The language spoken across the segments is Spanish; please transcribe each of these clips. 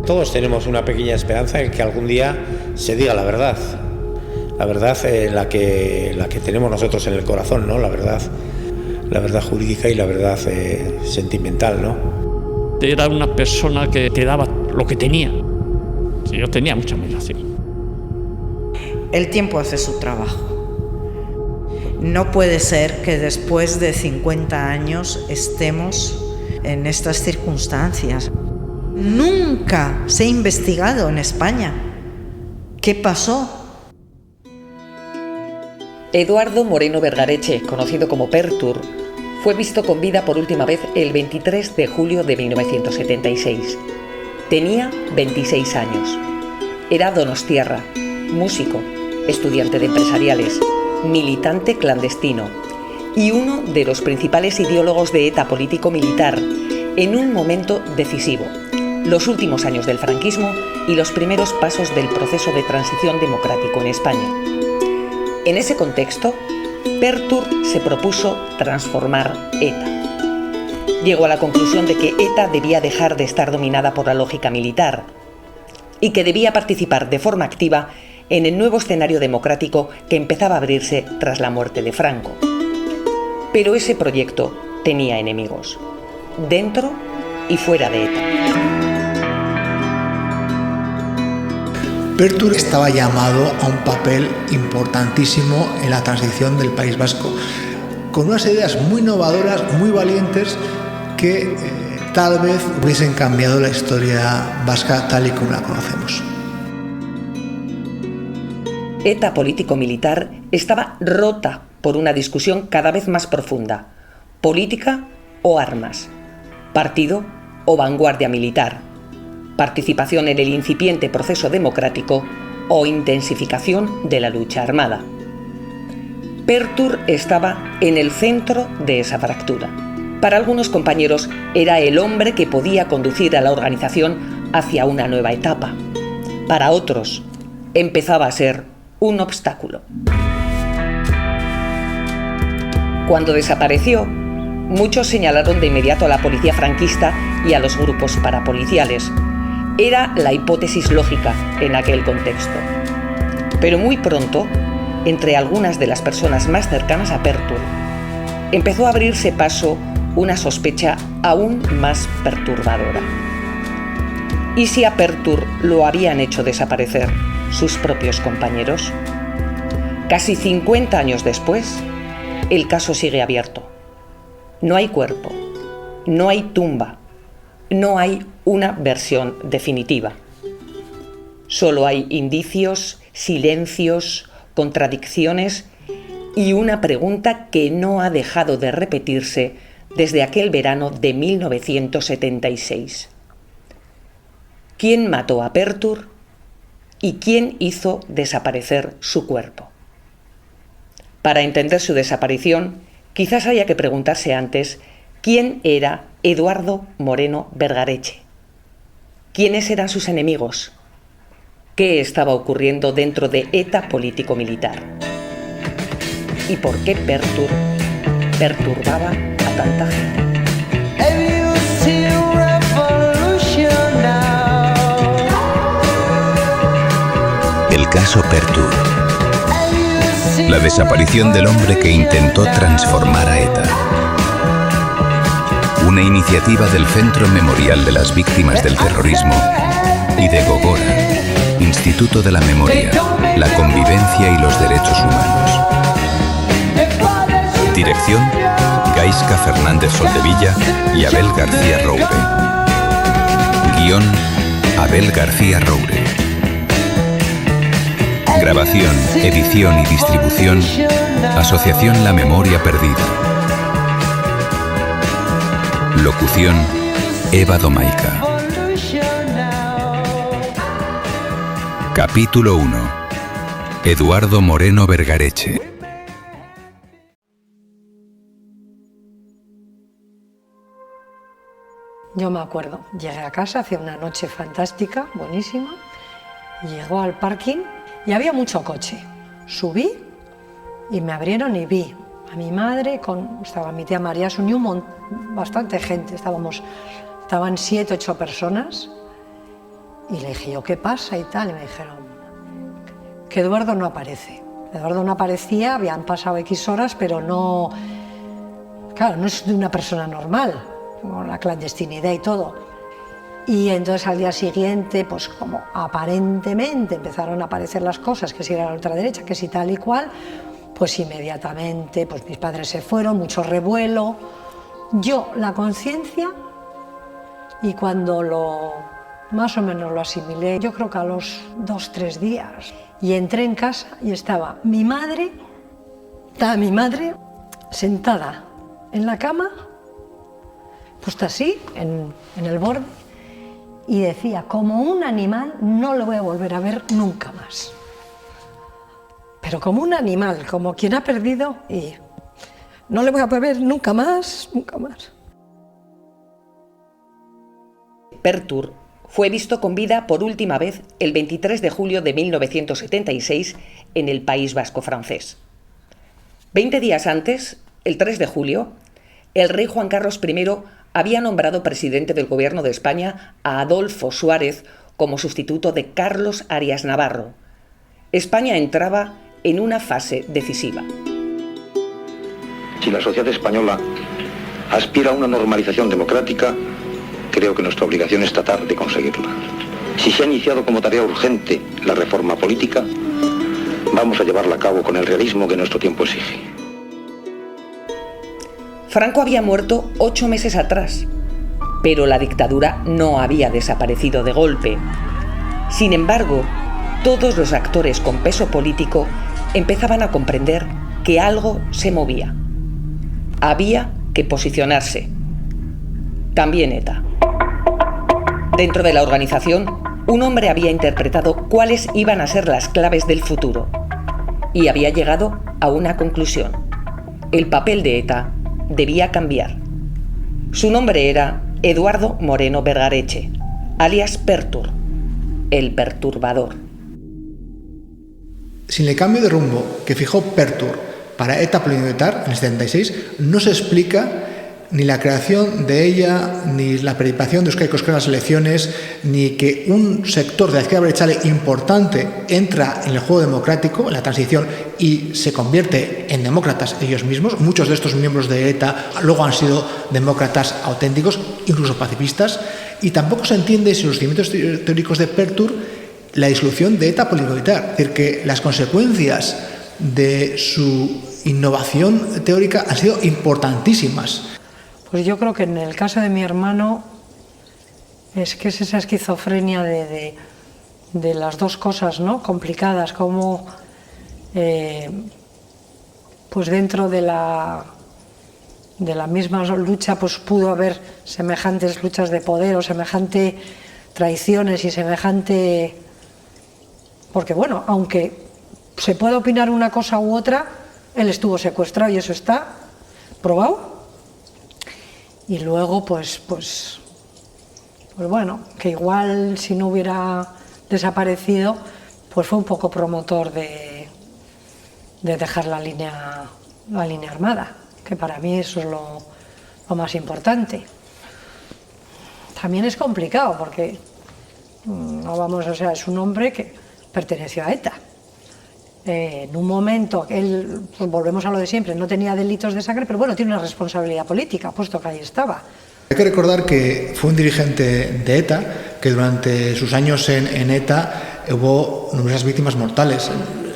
Todos tenemos una pequeña esperanza en que algún día se diga la verdad la que tenemos nosotros en el corazón, ¿no? La verdad jurídica y la verdad sentimental, ¿no? Era una persona que te daba lo que tenía. Sí, yo tenía mucha admiración. El tiempo hace su trabajo. No puede ser que después de 50 años estemos en estas circunstancias. Nunca se ha investigado en España qué pasó. Eduardo Moreno Vergareche, conocido como Pertur, fue visto con vida por última vez el 23 de julio de 1976. Tenía 26 años. Era donostiarra, músico, estudiante de empresariales, militante clandestino y uno de los principales ideólogos de ETA político-militar en un momento decisivo, los últimos años del franquismo y los primeros pasos del proceso de transición democrático en España. En ese contexto, Pertur se propuso transformar ETA. Llegó a la conclusión de que ETA debía dejar de estar dominada por la lógica militar y que debía participar de forma activa en el nuevo escenario democrático que empezaba a abrirse tras la muerte de Franco. Pero ese proyecto tenía enemigos, dentro y fuera de ETA. Pertur estaba llamado a un papel importantísimo en la transición del País Vasco, con unas ideas muy innovadoras, muy valientes, que tal vez hubiesen cambiado la historia vasca tal y como la conocemos. ETA político-militar estaba rota por una discusión cada vez más profunda: política o armas, partido o vanguardia militar, participación en el incipiente proceso democrático o intensificación de la lucha armada. Pertur estaba en el centro de esa fractura. Para algunos compañeros era el hombre que podía conducir a la organización hacia una nueva etapa. Para otros, empezaba a ser un obstáculo. Cuando desapareció, muchos señalaron de inmediato a la policía franquista y a los grupos parapoliciales. Era la hipótesis lógica en aquel contexto. Pero muy pronto, entre algunas de las personas más cercanas a Pertur, empezó a abrirse paso una sospecha aún más perturbadora. ¿Y si a Pertur lo habían hecho desaparecer sus propios compañeros? Casi 50 años después, el caso sigue abierto. No hay cuerpo, no hay tumba, no hay una versión definitiva. Solo hay indicios, silencios, contradicciones y una pregunta que no ha dejado de repetirse desde aquel verano de 1976. ¿Quién mató a Pertur y quién hizo desaparecer su cuerpo? Para entender su desaparición, quizás haya que preguntarse antes quién era Eduardo Moreno Vergareche. ¿Quiénes eran sus enemigos? ¿Qué estaba ocurriendo dentro de ETA político-militar? ¿Y por qué Pertur perturbaba a tanta gente? El caso Pertur. La desaparición del hombre que intentó transformar a ETA. Una iniciativa del Centro Memorial de las Víctimas del Terrorismo y de Gogora, Instituto de la Memoria, la Convivencia y los Derechos Humanos. Dirección: Gaisca Fernández Soldevilla y Abel García Roure. Guión: Abel García Roure. Grabación, edición y distribución: Asociación La Memoria Perdida. Locución: Eva Domaica. Capítulo 1. Eduardo Moreno Vergareche. Yo me acuerdo, llegué a casa, hacía una noche fantástica, buenísima, llegó al parking y había mucho coche. Subí y me abrieron y vi a mi madre, estaba mi tía María, se unió bastante gente, estaban 7, 8 personas, Y le dije yo, ¿qué pasa? Y tal, y me dijeron que Eduardo no aparece. Eduardo no aparecía, habían pasado X horas, pero no... Claro, no es de una persona normal, con la clandestinidad y todo. Y entonces al día siguiente, pues como aparentemente empezaron a aparecer las cosas, que si era la ultraderecha, que si tal y cual, pues inmediatamente pues mis padres se fueron, mucho revuelo. Yo, la conciencia, y cuando más o menos lo asimilé, yo creo que a los 2 o 3 días, y entré en casa y estaba mi madre sentada en la cama, puesta así, en el borde, y decía, como un animal no lo voy a volver a ver nunca más. Pero como un animal, como quien ha perdido, y no le voy a ver nunca más, nunca más. Pertur fue visto con vida por última vez el 23 de julio de 1976 en el País Vasco francés. 20 días antes, el 3 de julio, el rey Juan Carlos I había nombrado presidente del Gobierno de España a Adolfo Suárez como sustituto de Carlos Arias Navarro. España entraba en una fase decisiva. Si la sociedad española aspira a una normalización democrática, creo que nuestra obligación es tratar de conseguirla. Si se ha iniciado como tarea urgente la reforma política, vamos a llevarla a cabo con el realismo que nuestro tiempo exige. Franco había muerto 8 meses atrás, pero la dictadura no había desaparecido de golpe. Sin embargo, todos los actores con peso político empezaban a comprender que algo se movía. Había que posicionarse. También ETA. Dentro de la organización, un hombre había interpretado cuáles iban a ser las claves del futuro y había llegado a una conclusión. El papel de ETA debía cambiar. Su nombre era Eduardo Moreno Vergareche, alias Pertur, el perturbador. Sin el cambio de rumbo que fijó Pertur para ETA Político-Militar en el 76, no se explica ni la creación de ella, ni la participación de Euskadi Euskal en las elecciones, ni que un sector de la izquierda abertzale importante entra en el juego democrático, en la transición, y se convierte en demócratas ellos mismos. Muchos de estos miembros de ETA luego han sido demócratas auténticos, incluso pacifistas, y tampoco se entiende, sin los cimientos teóricos de Pertur, la disolución de ETA político-militar. Es decir, que las consecuencias de su innovación teórica han sido importantísimas. Pues yo creo que en el caso de mi hermano es que es esa esquizofrenia de las dos cosas, ¿no?, complicadas, como pues dentro de la misma lucha pues pudo haber semejantes luchas de poder o semejantes traiciones y semejante... Porque bueno, aunque se pueda opinar una cosa u otra, él estuvo secuestrado y eso está probado. Y luego, pues bueno, que igual si no hubiera desaparecido, pues fue un poco promotor de dejar la línea armada, que para mí eso es lo más importante. También es complicado porque no vamos, o sea, es un hombre que perteneció a ETA. En un momento, él, pues volvemos a lo de siempre, no tenía delitos de sangre, pero bueno, tiene una responsabilidad política, puesto que ahí estaba. Hay que recordar que fue un dirigente de ETA, que durante sus años en ETA hubo numerosas víctimas mortales.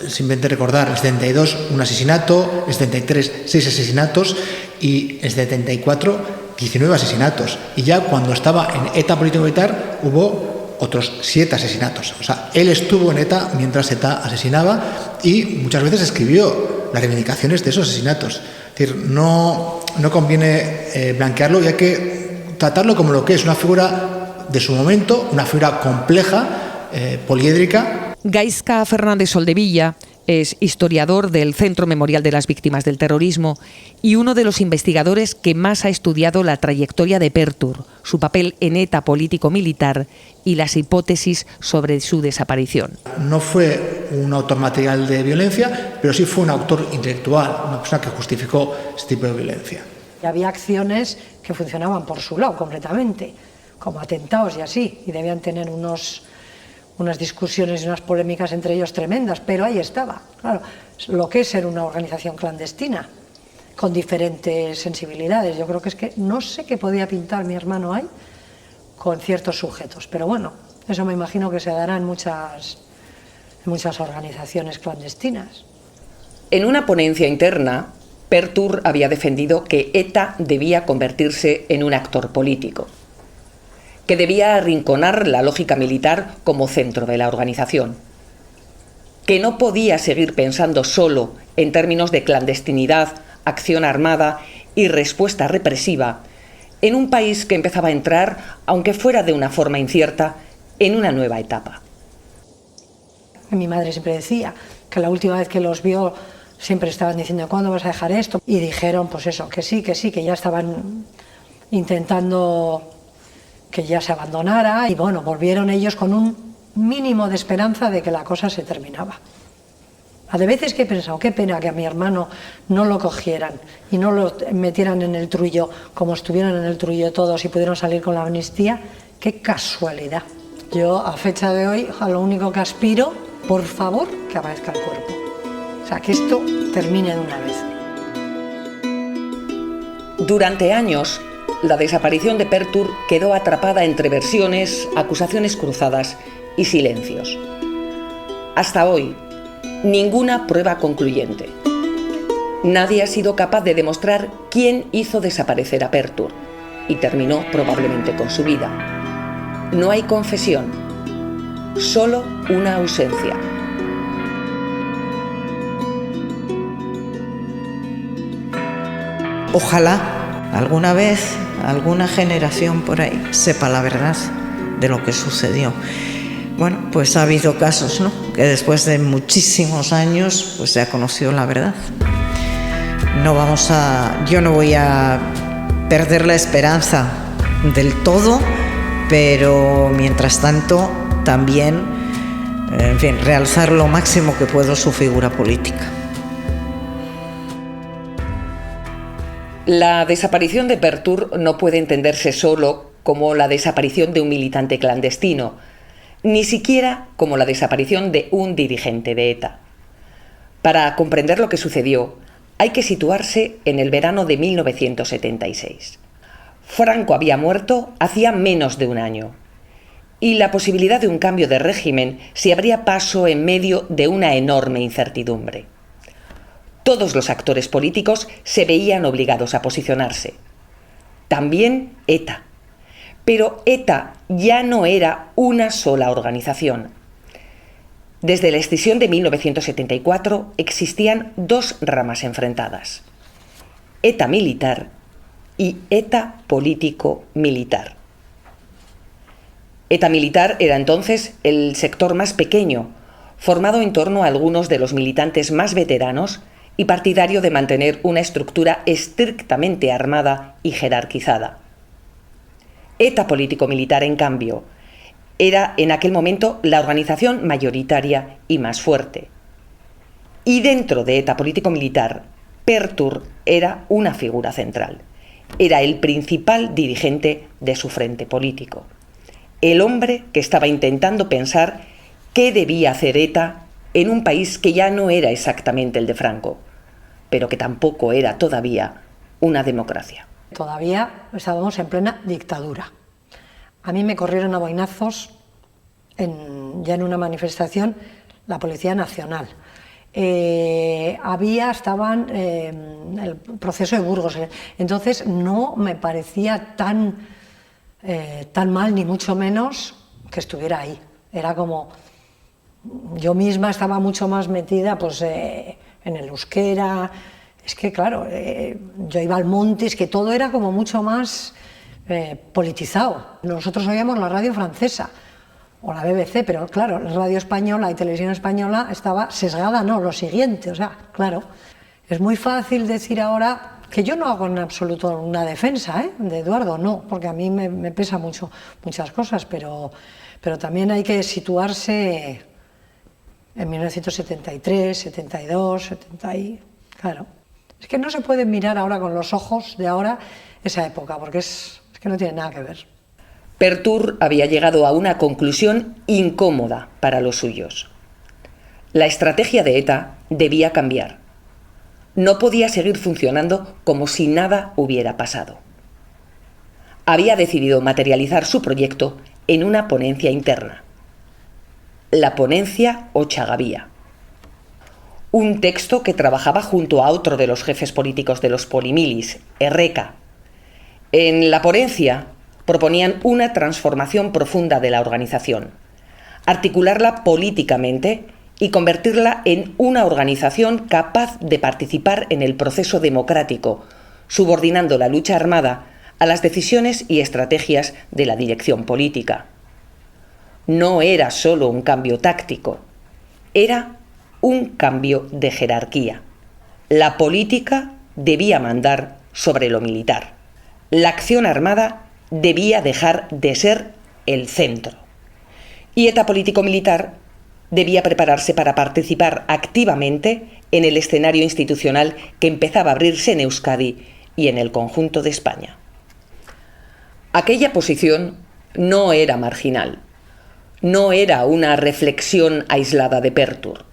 Simplemente recordar, el 72 un asesinato, el 73 6 asesinatos y el 74 19 asesinatos. Y ya cuando estaba en ETA político-militar hubo otros 7 asesinatos. O sea, él estuvo en ETA mientras ETA asesinaba y muchas veces escribió las reivindicaciones de esos asesinatos. Es decir, no conviene blanquearlo y hay que tratarlo como lo que es, una figura de su momento, una figura compleja, poliédrica. Gaizka Fernández Soldevilla es historiador del Centro Memorial de las Víctimas del Terrorismo y uno de los investigadores que más ha estudiado la trayectoria de Pertur, su papel en ETA político-militar y las hipótesis sobre su desaparición. No fue un autor material de violencia, pero sí fue un autor intelectual, una persona que justificó este tipo de violencia. Y había acciones que funcionaban por su lado completamente, como atentados y así, y debían tener unos unas discusiones y unas polémicas entre ellos tremendas, pero ahí estaba, claro, lo que es ser una organización clandestina, con diferentes sensibilidades. Yo creo que es que no sé qué podía pintar mi hermano ahí con ciertos sujetos, pero bueno, eso me imagino que se dará en muchas organizaciones clandestinas. En una ponencia interna, Pertur había defendido que ETA debía convertirse en un actor político, que debía arrinconar la lógica militar como centro de la organización, que no podía seguir pensando solo en términos de clandestinidad, acción armada y respuesta represiva en un país que empezaba a entrar, aunque fuera de una forma incierta, en una nueva etapa. Mi madre siempre decía que la última vez que los vio siempre estaban diciendo ¿cuándo vas a dejar esto? Y dijeron pues eso, que sí, que ya estaban intentando que ya se abandonara y bueno, volvieron ellos con un mínimo de esperanza de que la cosa se terminaba. A de veces que he pensado, qué pena que a mi hermano no lo cogieran y no lo metieran en el trullo como estuvieron en el trullo todos y pudieron salir con la amnistía. Qué casualidad. Yo a fecha de hoy a lo único que aspiro, por favor, que aparezca el cuerpo. O sea, que esto termine de una vez. Durante años, la desaparición de Pertur quedó atrapada entre versiones, acusaciones cruzadas y silencios. Hasta hoy, ninguna prueba concluyente. Nadie ha sido capaz de demostrar quién hizo desaparecer a Pertur y terminó probablemente con su vida. No hay confesión, solo una ausencia. Ojalá alguna vez, alguna generación por ahí sepa la verdad de lo que sucedió. Bueno, pues ha habido casos, ¿no?, que después de muchísimos años pues se ha conocido la verdad. Yo no voy a perder la esperanza del todo, pero mientras tanto también, en fin, realzar lo máximo que puedo su figura política. La desaparición de Pertur no puede entenderse solo como la desaparición de un militante clandestino, ni siquiera como la desaparición de un dirigente de ETA. Para comprender lo que sucedió, hay que situarse en el verano de 1976. Franco había muerto hacía menos de un año, y la posibilidad de un cambio de régimen se abría paso en medio de una enorme incertidumbre. Todos los actores políticos se veían obligados a posicionarse. También ETA. Pero ETA ya no era una sola organización. Desde la escisión de 1974 existían dos ramas enfrentadas: ETA militar y ETA político-militar. ETA militar era entonces el sector más pequeño, formado en torno a algunos de los militantes más veteranos y partidario de mantener una estructura estrictamente armada y jerarquizada. ETA político-militar, en cambio, era en aquel momento la organización mayoritaria y más fuerte. Y dentro de ETA político-militar, Pertur era una figura central. Era el principal dirigente de su frente político. El hombre que estaba intentando pensar qué debía hacer ETA en un país que ya no era exactamente el de Franco, pero que tampoco era todavía una democracia. Todavía estábamos en plena dictadura. A mí me corrieron a boinazos ya en una manifestación la Policía Nacional. Estaban el proceso de Burgos, entonces no me parecía tan mal, ni mucho menos que estuviera ahí. Era como, yo misma estaba mucho más metida pues, en el euskera. Es que claro, yo iba al monte, es que todo era como mucho más politizado. Nosotros oíamos la radio francesa o la BBC, pero claro, la radio española y televisión española estaba sesgada, no, lo siguiente, o sea, claro. Es muy fácil decir ahora que yo no hago en absoluto una defensa de Eduardo, no, porque a mí me pesa mucho muchas cosas, pero también hay que situarse en 1973, 72, 70 y... Claro. Es que no se puede mirar ahora con los ojos de ahora esa época, porque es que no tiene nada que ver. Pertur había llegado a una conclusión incómoda para los suyos. La estrategia de ETA debía cambiar. No podía seguir funcionando como si nada hubiera pasado. Había decidido materializar su proyecto en una ponencia interna. La ponencia Ochagavía. Un texto que trabajaba junto a otro de los jefes políticos de los Polimilis, Erreka. En la ponencia proponían una transformación profunda de la organización, articularla políticamente y convertirla en una organización capaz de participar en el proceso democrático, subordinando la lucha armada a las decisiones y estrategias de la dirección política. No era solo un cambio táctico, era un cambio de jerarquía. La política debía mandar sobre lo militar. La acción armada debía dejar de ser el centro. Y ETA político-militar debía prepararse para participar activamente en el escenario institucional que empezaba a abrirse en Euskadi y en el conjunto de España. Aquella posición no era marginal, no era una reflexión aislada de Pertur.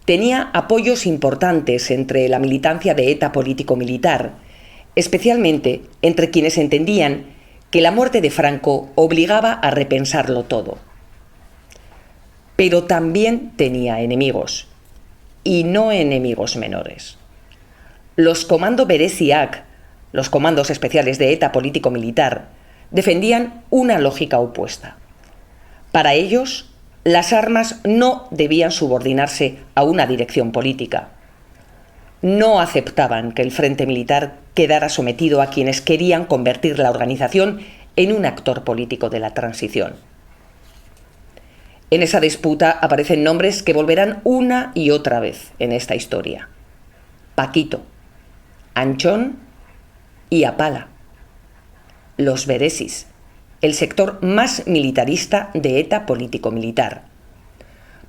Tenía apoyos importantes entre la militancia de ETA político-militar, especialmente entre quienes entendían que la muerte de Franco obligaba a repensarlo todo. Pero también tenía enemigos, y no enemigos menores. Los Komando Bereziak, los comandos especiales de ETA político-militar, defendían una lógica opuesta. Para ellos, las armas no debían subordinarse a una dirección política. No aceptaban que el frente militar quedara sometido a quienes querían convertir la organización en un actor político de la transición. En esa disputa aparecen nombres que volverán una y otra vez en esta historia: Paquito, Anchón y Apala. Los Beresis, el sector más militarista de ETA político-militar.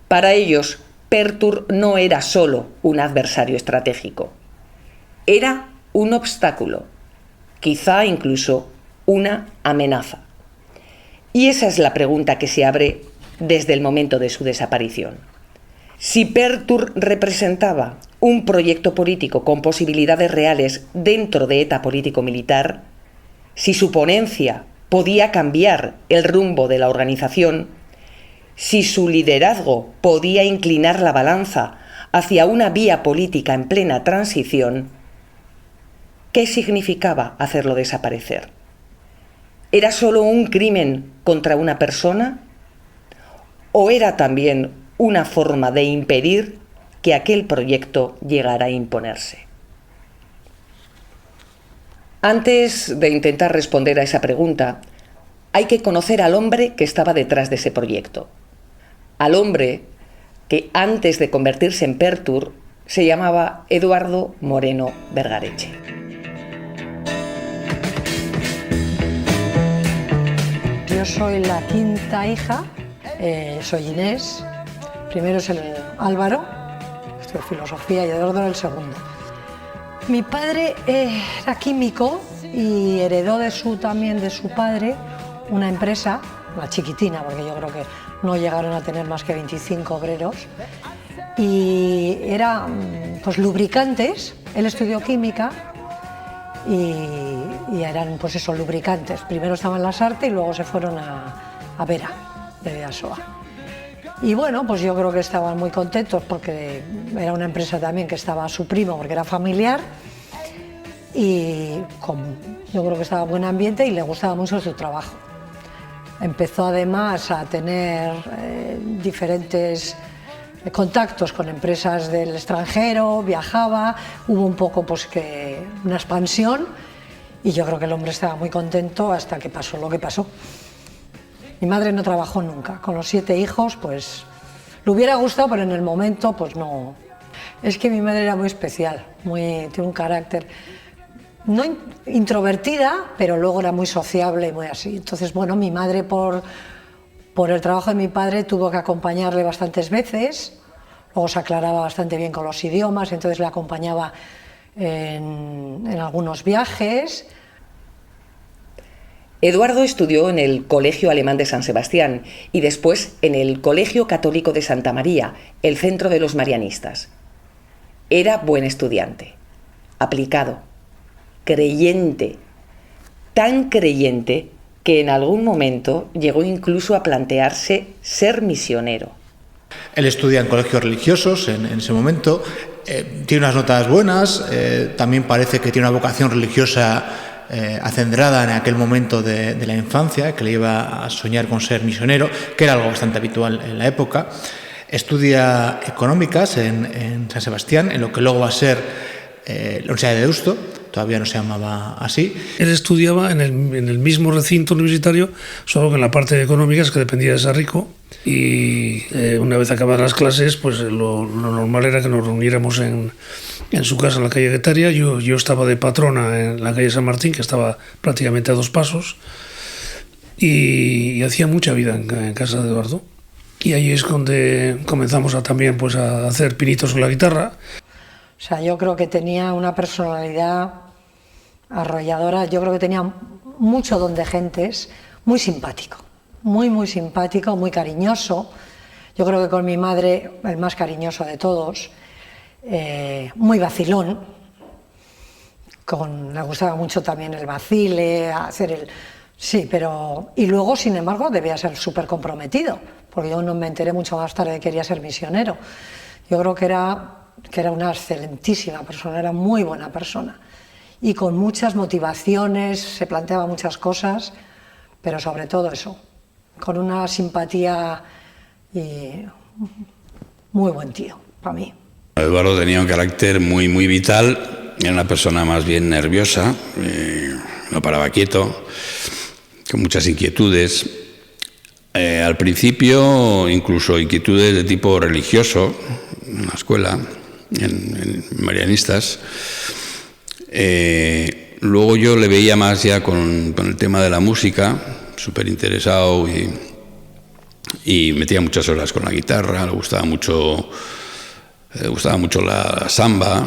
Para ellos, Pertur no era solo un adversario estratégico, era un obstáculo, quizá incluso una amenaza. Y esa es la pregunta que se abre desde el momento de su desaparición. Si Pertur representaba un proyecto político con posibilidades reales dentro de ETA político-militar, si su ponencia podía cambiar el rumbo de la organización, si su liderazgo podía inclinar la balanza hacia una vía política en plena transición, ¿qué significaba hacerlo desaparecer? ¿Era solo un crimen contra una persona? ¿O era también una forma de impedir que aquel proyecto llegara a imponerse? Antes de intentar responder a esa pregunta, hay que conocer al hombre que estaba detrás de ese proyecto. Al hombre que antes de convertirse en Pertur se llamaba Eduardo Moreno Vergareche. Yo soy la quinta hija, soy Inés, primero es el Álvaro, estudió filosofía, y Eduardo era el segundo. Mi padre era químico y heredó también de su padre una empresa, una chiquitina, porque yo creo que no llegaron a tener más que 25 obreros, y era pues lubricantes. Él estudió química y eran pues esos lubricantes. Primero estaban las Arte y luego se fueron a Vera, de Beasoa. Y bueno, pues yo creo que estaban muy contentos porque era una empresa también que estaba su primo, porque era familiar, y yo creo que estaba en buen ambiente y le gustaba mucho su trabajo. Empezó además a tener diferentes contactos con empresas del extranjero, viajaba, hubo un poco pues que una expansión, y yo creo que el hombre estaba muy contento hasta que pasó lo que pasó. Mi madre no trabajó nunca, con los 7 hijos pues le hubiera gustado, pero en el momento pues no. Es que mi madre era muy especial, tiene un carácter no introvertida, pero luego era muy sociable y muy así. Entonces, bueno, mi madre por el trabajo de mi padre tuvo que acompañarle bastantes veces, luego se aclaraba bastante bien con los idiomas, entonces le acompañaba en algunos viajes. Eduardo estudió en el Colegio Alemán de San Sebastián y después en el Colegio Católico de Santa María, el centro de los marianistas. Era buen estudiante, aplicado, creyente, tan creyente que en algún momento llegó incluso a plantearse ser misionero. Él estudia en colegios religiosos en ese momento, tiene unas notas buenas, también parece que tiene una vocación religiosa acendrada en aquel momento de la infancia, que le iba a soñar con ser misionero, que era algo bastante habitual en la época. Estudia económicas en San Sebastián, en lo que luego va a ser la Universidad de Deusto, todavía no se llamaba así. Él estudiaba en el mismo recinto universitario, solo que en la parte de económicas, que dependía de Sarrico, y una vez acabadas las clases, pues lo normal era que nos reuniéramos en su casa en la calle Guetaria. Yo estaba de patrona en la calle San Martín, que estaba prácticamente a 2 pasos, y hacía mucha vida en casa de Eduardo. Y ahí es donde comenzamos también pues, a hacer pinitos con la guitarra. O sea, yo creo que tenía una personalidad arrolladora, yo creo que tenía mucho don de gentes, muy simpático, muy simpático, muy cariñoso. Yo creo que con mi madre, el más cariñoso de todos, muy vacilón, le gustaba mucho también el vacile, hacer el... Sí, pero... Y luego, sin embargo, debía ser súper comprometido, porque yo no me enteré mucho más tarde que quería ser misionero. Yo creo que era una excelentísima persona, era muy buena persona. Y con muchas motivaciones, se planteaba muchas cosas, pero sobre todo eso, con una simpatía y muy buen tío, para mí. Eduardo tenía un carácter muy vital, era una persona más bien nerviosa, no paraba quieto, con muchas inquietudes. Al principio, incluso inquietudes de tipo religioso, en la escuela, en marianistas. Luego yo le veía más ya con el tema de la música, súper interesado y metía muchas horas con la guitarra, le gustaba mucho la samba,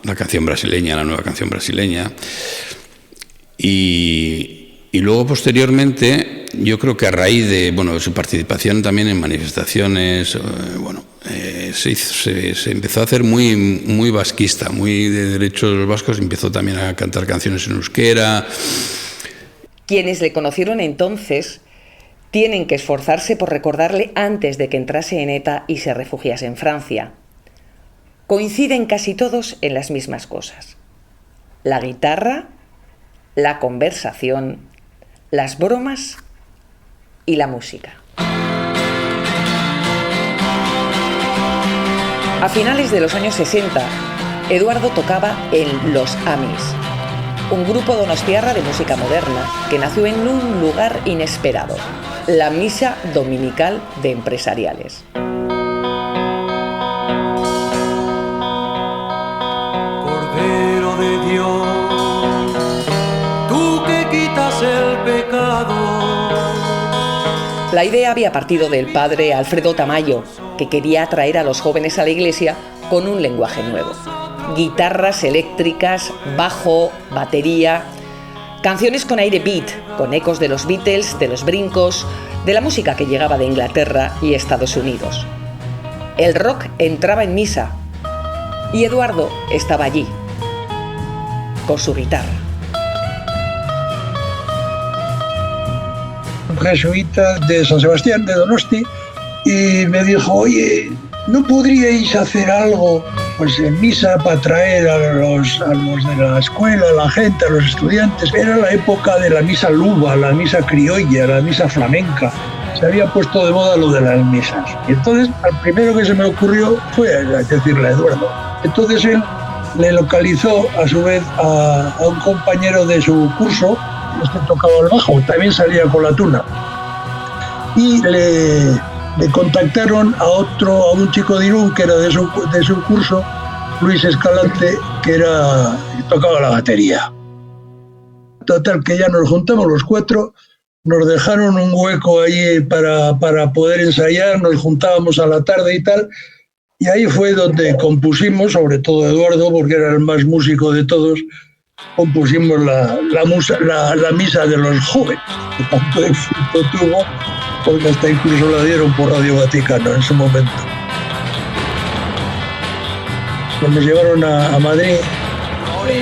la canción brasileña, la nueva canción brasileña. Y luego posteriormente, yo creo que a raíz de su participación también en manifestaciones, se empezó a hacer muy vasquista, muy de derechos vascos, empezó también a cantar canciones en euskera. Quienes le conocieron entonces tienen que esforzarse por recordarle antes de que entrase en ETA y se refugiase en Francia. Coinciden casi todos en las mismas cosas: la guitarra, la conversación, las bromas y la música. A finales de los años 60, Eduardo tocaba en Los Amis, un grupo donostiarra de música moderna que nació en un lugar inesperado, la misa dominical de empresariales. Cordero de Dios, tú que quitas el pecado. La idea había partido del padre Alfredo Tamayo, que quería atraer a los jóvenes a la iglesia con un lenguaje nuevo. Guitarras eléctricas, bajo, batería, canciones con aire beat, con ecos de los Beatles, de los brincos, de la música que llegaba de Inglaterra y Estados Unidos. El rock entraba en misa y Eduardo estaba allí, con su guitarra. Un jesuita de San Sebastián, de Donosti, y me dijo: oye, ¿no podríais hacer algo pues en misa para traer a los de la escuela, a la gente, a los estudiantes? Era la época de la misa luba, la misa criolla, la misa flamenca. Se había puesto de moda lo de las misas. Y entonces, al primero que se me ocurrió fue decirle a Eduardo. Entonces él le localizó a su vez a un compañero de su curso, este tocaba el bajo, también salía con la tuna. Y le contactaron a un chico de Irún que era de su curso, Luis Escalante, que tocaba la batería. Total, que ya nos juntamos los 4, nos dejaron un hueco ahí para poder ensayar, nos juntábamos a la tarde y tal, y ahí fue donde compusimos, sobre todo Eduardo, porque era el más músico de todos, compusimos la misa de los jóvenes, que tanto éxito tuvo, porque hasta incluso la dieron por Radio Vaticano en su momento. Nos llevaron a Madrid,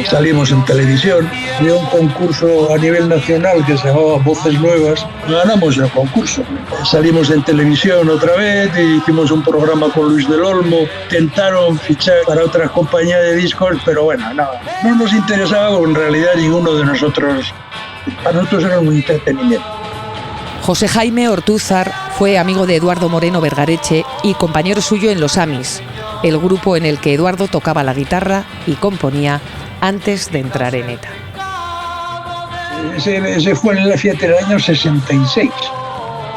salimos en televisión, había un concurso a nivel nacional que se llamaba Voces Nuevas, ganamos el concurso. Salimos en televisión otra vez y hicimos un programa con Luis del Olmo, intentaron fichar para otras compañías de discos, pero bueno, no nos interesaba porque en realidad ninguno de nosotros, para nosotros era un entretenimiento. José Jaime Ortúzar fue amigo de Eduardo Moreno Vergareche y compañero suyo en Los Amis, el grupo en el que Eduardo tocaba la guitarra y componía antes de entrar en ETA. Ese fue en el año 66.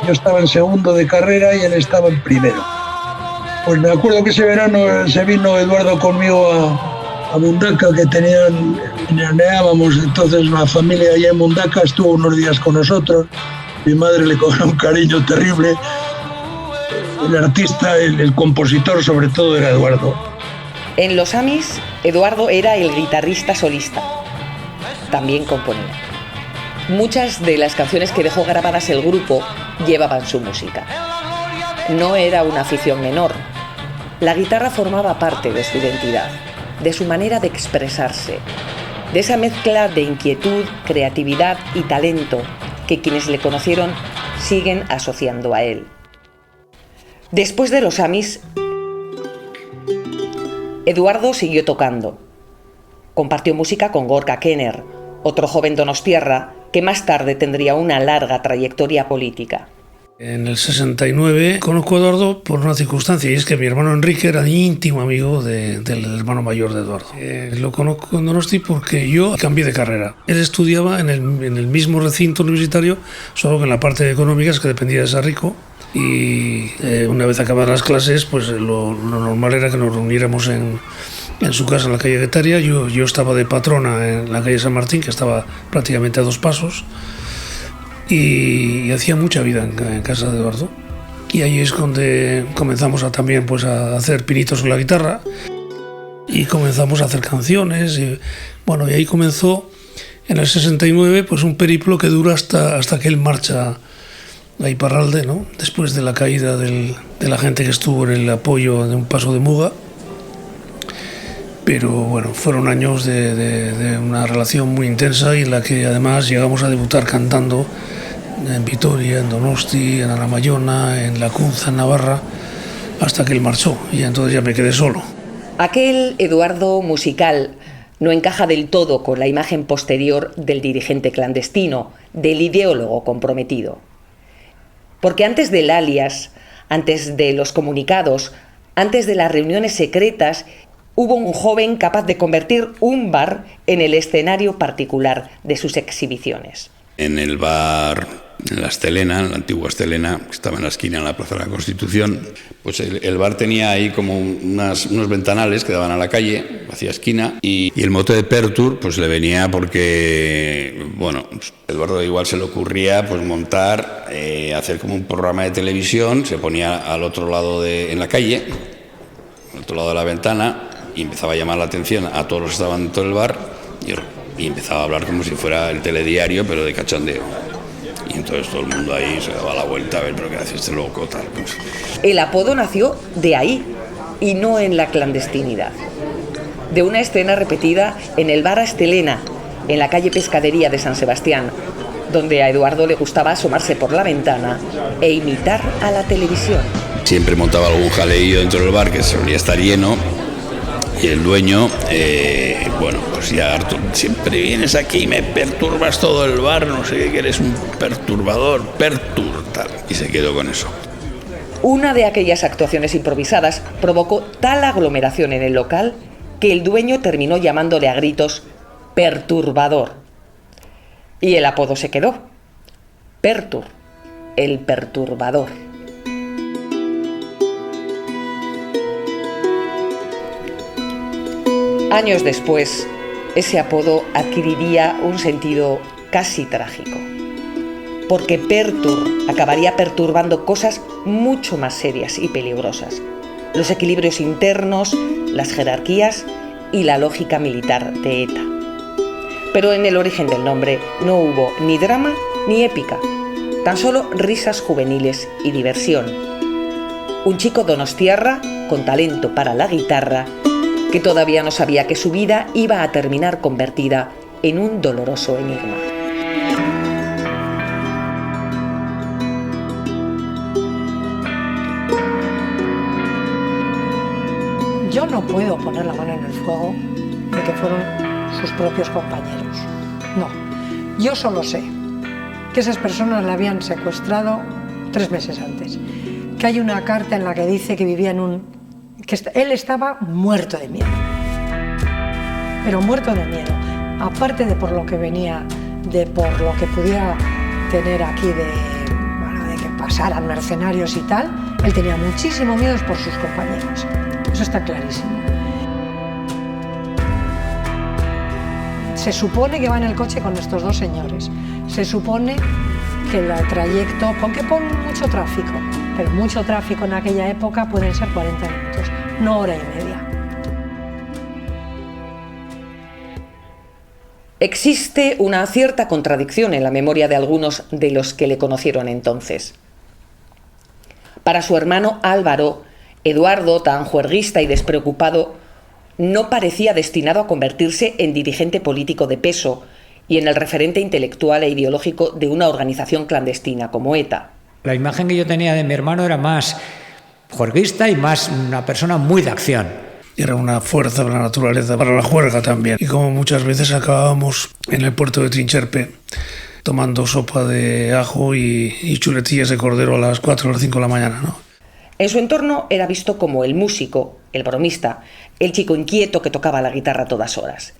Yo estaba en segundo de carrera y él estaba en primero. Pues me acuerdo que ese verano se vino Eduardo conmigo a Mundaca, que neábamos entonces una familia allá en Mundaca, estuvo unos días con nosotros. Mi madre le cogió un cariño terrible. El artista, el compositor sobre todo, era Eduardo. En Los Amis, Eduardo era el guitarrista solista. También componía. Muchas de las canciones que dejó grabadas el grupo llevaban su música. No era una afición menor. La guitarra formaba parte de su identidad, de su manera de expresarse, de esa mezcla de inquietud, creatividad y talento que quienes le conocieron siguen asociando a él. Después de Los Amis, Eduardo siguió tocando. Compartió música con Gorka Kenner, otro joven donostiarra que más tarde tendría una larga trayectoria política. En el 69 conozco a Eduardo por una circunstancia, y es que mi hermano Enrique era íntimo amigo del hermano mayor de Eduardo. Lo conozco en Donosti porque yo cambié de carrera. Él estudiaba en el mismo recinto universitario, solo que en la parte de económicas, que dependía de Sarrico. Y una vez acabadas las clases, pues lo normal era que nos reuniéramos en su casa en la calle Guetaria. Yo estaba de patrona en la calle San Martín, que estaba prácticamente a 2 pasos, y hacía mucha vida en casa de Eduardo. Y ahí es donde comenzamos también a hacer pinitos con la guitarra y comenzamos a hacer canciones. Y ahí comenzó en el 69 pues un periplo que dura hasta que él marcha a Iparralde, ¿no? Después de la caída de la gente que estuvo en el apoyo de un paso de Muga. Pero bueno, fueron años de una relación muy intensa y en la que además llegamos a debutar cantando en Vitoria, en Donosti, en Aramayona, en Lacunza, en Navarra, hasta que él marchó y entonces ya me quedé solo. Aquel Eduardo musical no encaja del todo con la imagen posterior del dirigente clandestino, del ideólogo comprometido. Porque antes del alias, antes de los comunicados, antes de las reuniones secretas, hubo un joven capaz de convertir un bar en el escenario particular de sus exhibiciones. En el bar, en la Estelena, en la antigua Estelena, que estaba en la esquina de la Plaza de la Constitución, pues el bar tenía ahí como unos ventanales que daban a la calle, hacia esquina, y el mote de Pertur pues le venía porque, Eduardo igual se le ocurría pues montar, hacer como un programa de televisión, se ponía al otro lado en la calle, al otro lado de la ventana, y empezaba a llamar la atención a todos los que estaban dentro del bar, y empezaba a hablar como si fuera el telediario, pero de cachondeo. Y entonces todo el mundo ahí se daba la vuelta a ver, pero ¿qué hace este loco? Tal, pues. El apodo nació de ahí y no en la clandestinidad. De una escena repetida en el bar Estelena, en la calle Pescadería de San Sebastián, donde a Eduardo le gustaba asomarse por la ventana e imitar a la televisión. Siempre montaba algún jaleillo dentro del bar que solía estar lleno. Y el dueño, pues ya Artur, siempre vienes aquí y me perturbas todo el bar, no sé qué, que eres un perturbador, tal. Y se quedó con eso. Una de aquellas actuaciones improvisadas provocó tal aglomeración en el local que el dueño terminó llamándole a gritos perturbador. Y el apodo se quedó. Pertur, el perturbador. Años después, ese apodo adquiriría un sentido casi trágico, porque Pertur acabaría perturbando cosas mucho más serias y peligrosas: los equilibrios internos, las jerarquías y la lógica militar de ETA. Pero en el origen del nombre no hubo ni drama ni épica, tan solo risas juveniles y diversión. Un chico donostiarra con talento para la guitarra que todavía no sabía que su vida iba a terminar convertida en un doloroso enigma. Yo no puedo poner la mano en el fuego de que fueron sus propios compañeros. No, yo solo sé que esas personas la habían secuestrado 3 meses antes, que hay una carta en la que dice que vivía que él estaba muerto de miedo, pero muerto de miedo, aparte de por lo que venía, de por lo que pudiera tener aquí de que pasaran mercenarios y tal, él tenía muchísimo miedo por sus compañeros. Eso está clarísimo. Se supone que va en el coche con estos 2 señores. Se supone que el trayecto, porque pone mucho tráfico, pero mucho tráfico en aquella época pueden ser 40 minutos, no hora y media. Existe una cierta contradicción en la memoria de algunos de los que le conocieron entonces. Para su hermano Álvaro, Eduardo, tan juerguista y despreocupado, no parecía destinado a convertirse en dirigente político de peso y en el referente intelectual e ideológico de una organización clandestina como ETA. La imagen que yo tenía de mi hermano era más juerguista y más una persona muy de acción. Era una fuerza de la naturaleza para la juerga también. Y como muchas veces acabábamos en el puerto de Trincherpe tomando sopa de ajo y chuletillas de cordero a las 4 o las 5 de la mañana, ¿no? En su entorno era visto como el músico, el bromista, el chico inquieto que tocaba la guitarra a todas horas.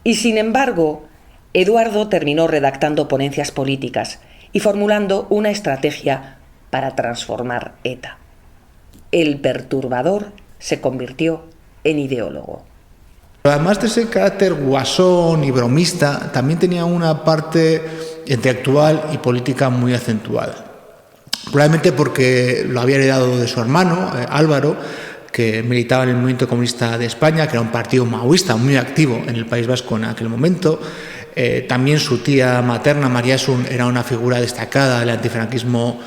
Y sin embargo, Eduardo terminó redactando ponencias políticas y formulando una estrategia para transformar ETA. El perturbador se convirtió en ideólogo. Además de ese carácter guasón y bromista, también tenía una parte intelectual y política muy acentuada. Probablemente porque lo había heredado de su hermano, Álvaro, que militaba en el Movimiento Comunista de España, que era un partido maoísta muy activo en el País Vasco en aquel momento. También su tía materna, María Asun, era una figura destacada del antifranquismo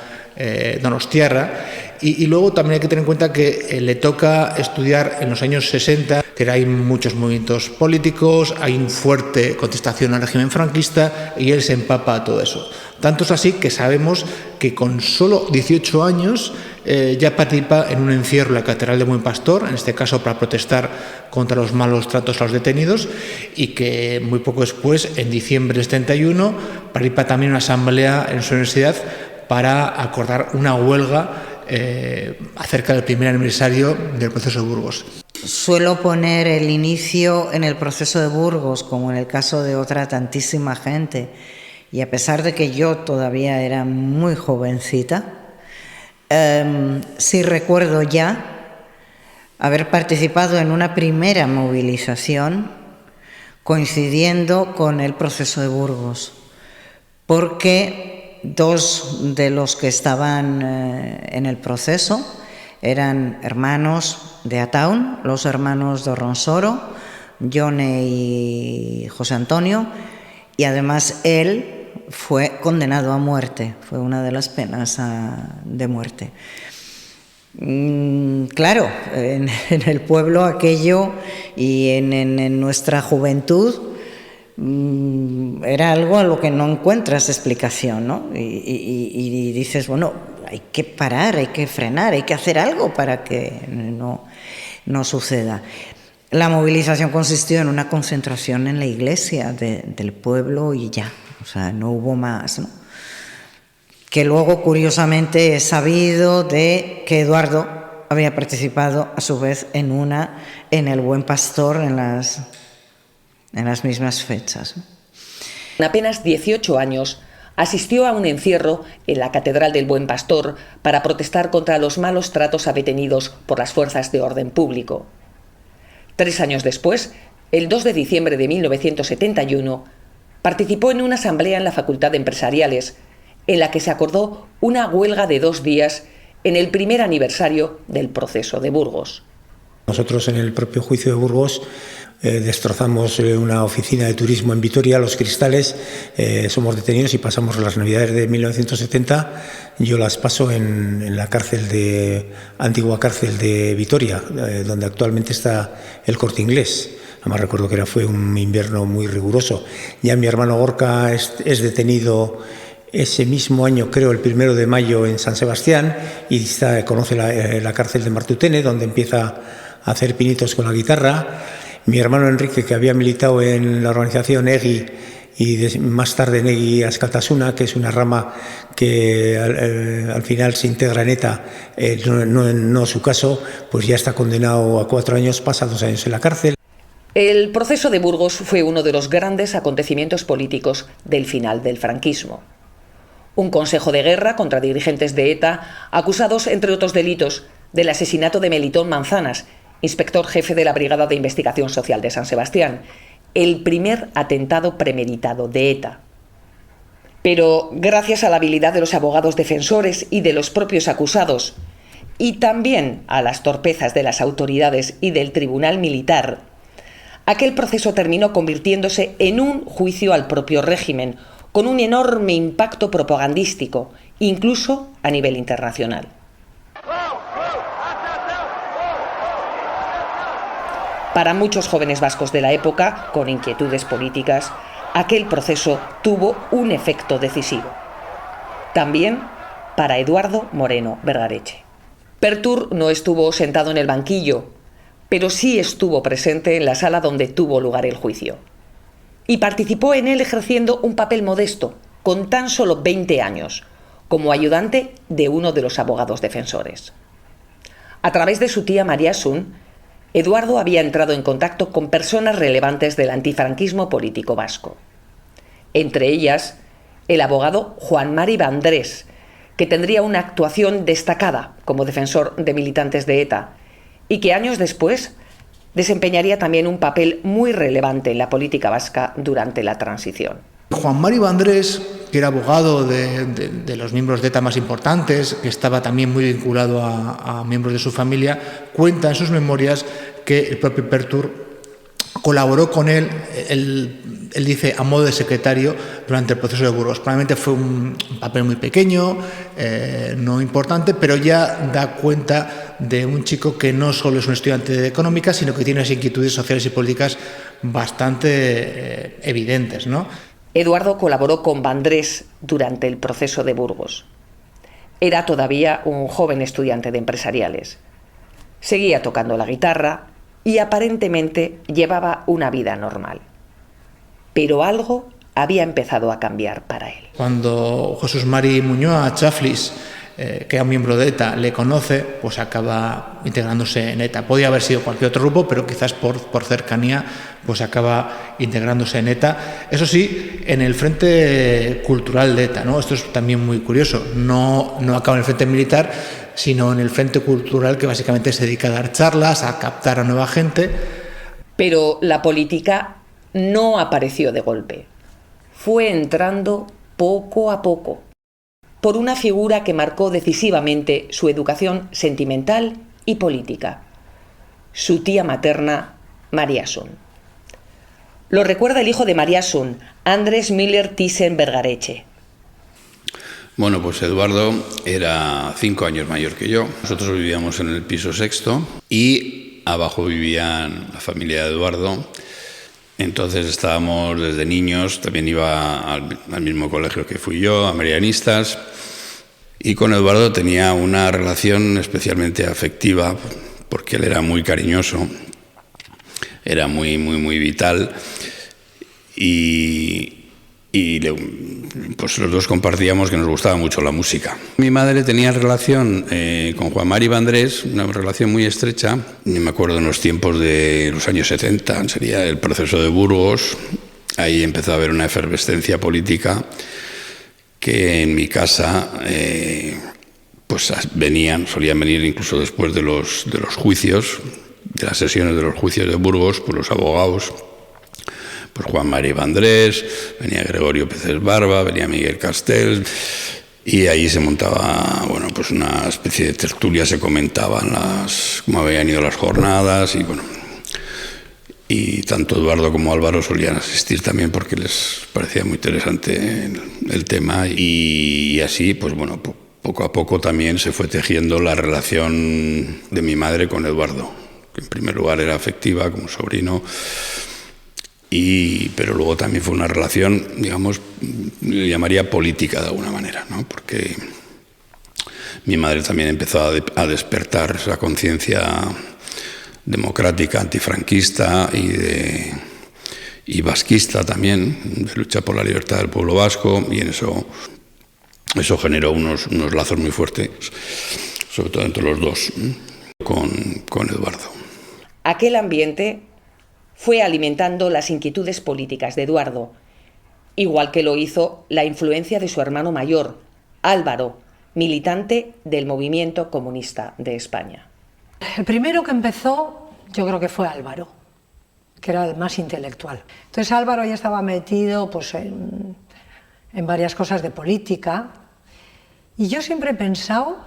donostiarra. Y luego también hay que tener en cuenta que le toca estudiar en los años 60, que hay muchos movimientos políticos, hay una fuerte contestación al régimen franquista y él se empapa a todo eso. Tanto es así que sabemos que con solo 18 años ya participa en un encierro en la Catedral de Buen Pastor, en este caso para protestar contra los malos tratos a los detenidos, y que muy poco después, en diciembre del 71, participa también en una asamblea en su universidad para acordar una huelga acerca del primer aniversario del proceso de Burgos. Suelo poner el inicio en el proceso de Burgos, como en el caso de otra tantísima gente, y a pesar de que yo todavía era muy jovencita, sí recuerdo ya haber participado en una primera movilización coincidiendo con el proceso de Burgos, porque 2 de los que estaban en el proceso eran hermanos de Ataun, los hermanos de Ronsoro, Jone y José Antonio, y además él fue condenado a muerte, fue una de las penas de muerte. Claro, en el pueblo aquello y en nuestra juventud era algo a lo que no encuentras explicación, ¿no? Y dices, bueno, hay que parar, hay que frenar, hay que hacer algo para que no suceda. La movilización consistió en una concentración en la iglesia del pueblo y ya, o sea, no hubo más, ¿no? Que luego, curiosamente, he sabido de que Eduardo había participado a su vez en el Buen Pastor en las mismas fechas. En apenas 18 años asistió a un encierro en la Catedral del Buen Pastor para protestar contra los malos tratos a detenidos por las fuerzas de orden público. 3 años después, el 2 de diciembre de 1971, participó en una asamblea en la Facultad de Empresariales, en la que se acordó una huelga de 2 días en el primer aniversario del proceso de Burgos. Nosotros en el propio juicio de Burgos destrozamos una oficina de turismo en Vitoria, Los Cristales, somos detenidos y pasamos las Navidades de 1970, yo las paso en la antigua cárcel de Vitoria, donde actualmente está el Corte Inglés. Además recuerdo que fue un invierno muy riguroso. Ya mi hermano Gorka es detenido ese mismo año, creo, el 1 de mayo en San Sebastián, y conoce la cárcel de Martutene, donde empieza a hacer pinitos con la guitarra. Mi hermano Enrique, que había militado en la organización EGI y más tarde en EGI Askatasuna, que es una rama que al final se integra en ETA, no su caso, pues ya está condenado a 4 años, pasa 2 años en la cárcel. El proceso de Burgos fue uno de los grandes acontecimientos políticos del final del franquismo. Un consejo de guerra contra dirigentes de ETA acusados, entre otros delitos, del asesinato de Melitón Manzanas, inspector jefe de la Brigada de Investigación Social de San Sebastián, el primer atentado premeditado de ETA. Pero gracias a la habilidad de los abogados defensores y de los propios acusados, y también a las torpezas de las autoridades y del Tribunal Militar, aquel proceso terminó convirtiéndose en un juicio al propio régimen, con un enorme impacto propagandístico, incluso a nivel internacional. Para muchos jóvenes vascos de la época, con inquietudes políticas, aquel proceso tuvo un efecto decisivo. También para Eduardo Moreno Vergareche. Pertur no estuvo sentado en el banquillo, pero sí estuvo presente en la sala donde tuvo lugar el juicio. Y participó en él ejerciendo un papel modesto, con tan solo 20 años, como ayudante de uno de los abogados defensores. A través de su tía María Asun, Eduardo había entrado en contacto con personas relevantes del antifranquismo político vasco. Entre ellas, el abogado Juan Mari Vandrés, que tendría una actuación destacada como defensor de militantes de ETA y que años después desempeñaría también un papel muy relevante en la política vasca durante la transición. Juan Mari Vandrés, que era abogado de los miembros de ETA más importantes, que estaba también muy vinculado a miembros de su familia, cuenta en sus memorias que el propio Pertur colaboró con él, él dice, a modo de secretario durante el proceso de Burgos. Probablemente fue un papel muy pequeño, no importante, pero ya da cuenta de un chico que no solo es un estudiante de económicas, sino que tiene unas inquietudes sociales y políticas bastante evidentes, ¿no? Eduardo colaboró con Vandrés durante el proceso de Burgos. Era todavía un joven estudiante de empresariales. Seguía tocando la guitarra y aparentemente llevaba una vida normal. Pero algo había empezado a cambiar para él. Cuando Jesús Mari Muñoa Chaflis, que era un miembro de ETA, le conoce, pues acaba integrándose en ETA. Podía haber sido cualquier otro grupo, pero quizás por cercanía pues acaba integrándose en ETA. Eso sí, en el frente cultural de ETA, ¿no? Esto es también muy curioso. No acaba en el frente militar, sino en el frente cultural, que básicamente se dedica a dar charlas, a captar a nueva gente. Pero la política no apareció de golpe. Fue entrando poco a poco, por una figura que marcó decisivamente su educación sentimental y política, su tía materna, María Asun. Lo recuerda el hijo de María Asun, Andrés Miller Thyssen Vergareche. Bueno, pues Eduardo era 5 años mayor que yo. Nosotros vivíamos en el piso 6º y abajo vivían la familia de Eduardo. Entonces estábamos desde niños, también iba al mismo colegio que fui yo, a Marianistas, y con Eduardo tenía una relación especialmente afectiva, porque él era muy cariñoso, era muy vital, pues los dos compartíamos que nos gustaba mucho la música. Mi madre tenía relación con Juan Mari Vandrés, una relación muy estrecha. Ni me acuerdo en los tiempos de los años 70, sería el proceso de Burgos. Ahí empezó a haber una efervescencia política que en mi casa pues solían venir incluso después de los juicios, de las sesiones de los juicios de Burgos, pues los abogados. Pues Juan Mari Vandrés, venía Gregorio Peces Barba, venía Miguel Castel, y ahí se montaba, bueno, pues una especie de tertulia, se comentaban cómo habían ido las jornadas, y bueno, Y tanto Eduardo como Álvaro solían asistir también porque les parecía muy interesante el tema. Y así, pues bueno, poco a poco también se fue tejiendo la relación de mi madre con Eduardo, que en primer lugar era afectiva, como sobrino, pero luego también fue una relación, digamos, le llamaría política de alguna manera, ¿no? Porque mi madre también empezó a despertar esa conciencia democrática, antifranquista y vasquista también, de lucha por la libertad del pueblo vasco, y en eso generó unos lazos muy fuertes, sobre todo entre los dos, con Eduardo. Aquel ambiente fue alimentando las inquietudes políticas de Eduardo, igual que lo hizo la influencia de su hermano mayor, Álvaro, militante del movimiento comunista de España. El primero que empezó, yo creo que fue Álvaro, que era el más intelectual. Entonces Álvaro ya estaba metido pues, en varias cosas de política, y yo siempre he pensado,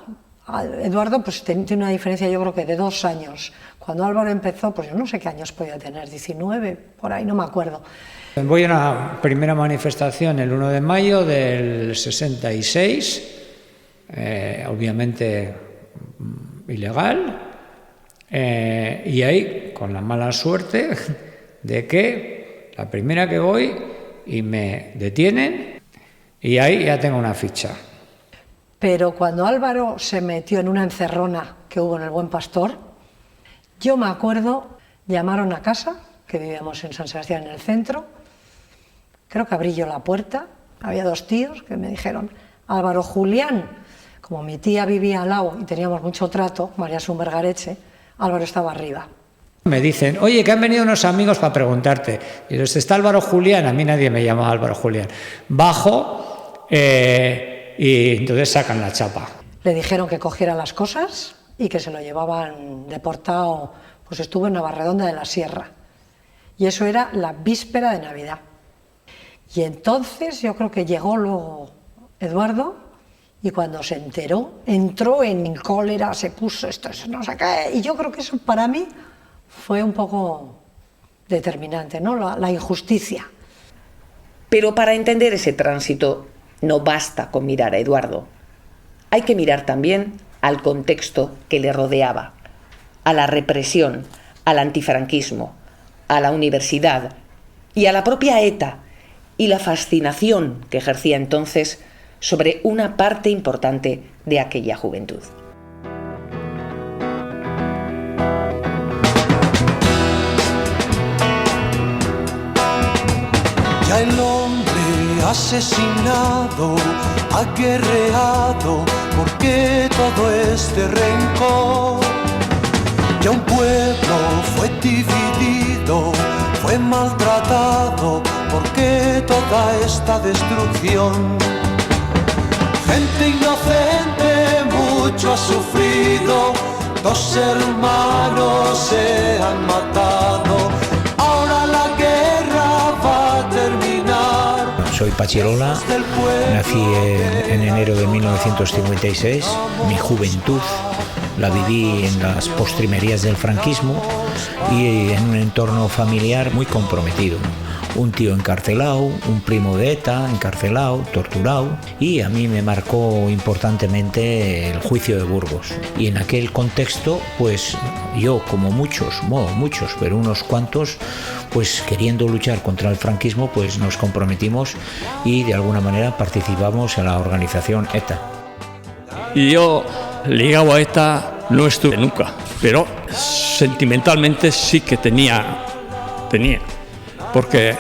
Eduardo pues tiene una diferencia yo creo que de 2 años. Cuando Álvaro empezó, pues yo no sé qué años podía tener, 19, por ahí, no me acuerdo. Voy a una primera manifestación el 1 de mayo del 66, obviamente ilegal, y ahí con la mala suerte de que la primera que voy y me detienen y ahí ya tengo una ficha. Pero cuando Álvaro se metió en una encerrona que hubo en el Buen Pastor, yo me acuerdo, llamaron a casa, que vivíamos en San Sebastián en el centro, creo que abrí yo la puerta, había 2 tíos que me dijeron, Álvaro Julián, como mi tía vivía al lado y teníamos mucho trato, María Sumbergareche, Álvaro estaba arriba. Me dicen, oye, que han venido unos amigos para preguntarte. Y les está Álvaro Julián, a mí nadie me llama Álvaro Julián. Bajo y entonces sacan la chapa. Le dijeron que cogiera las cosas y que se lo llevaban deportado, pues estuvo en Navarredonda de la Sierra. Y eso era la víspera de Navidad. Y entonces yo creo que llegó luego Eduardo y cuando se enteró, entró en cólera, se puso esto, no sé qué. Y yo creo que eso para mí fue un poco determinante, ¿no? La injusticia. Pero para entender ese tránsito no basta con mirar a Eduardo. Hay que mirar también al contexto que le rodeaba, a la represión, al antifranquismo, a la universidad y a la propia ETA y la fascinación que ejercía entonces sobre una parte importante de aquella juventud. Ya el hombre asesinado, aguerreado, ¿por qué todo este rencor? Ya un pueblo fue dividido, fue maltratado, ¿por qué toda esta destrucción? Gente inocente mucho ha sufrido, 2 hermanos se han matado, ahora la guerra va a terminar. Soy Pachirola, nací en enero de 1956, mi juventud la viví en las postrimerías del franquismo y en un entorno familiar muy comprometido. Un tío encarcelado, un primo de ETA encarcelado, torturado, y a mí me marcó importantemente el juicio de Burgos. Y en aquel contexto, pues yo, como muchos, pero unos cuantos, pues queriendo luchar contra el franquismo, pues nos comprometimos y de alguna manera participamos en la organización ETA. Y yo, ligado a ETA, no estuve nunca, pero sentimentalmente sí que tenía. Porque,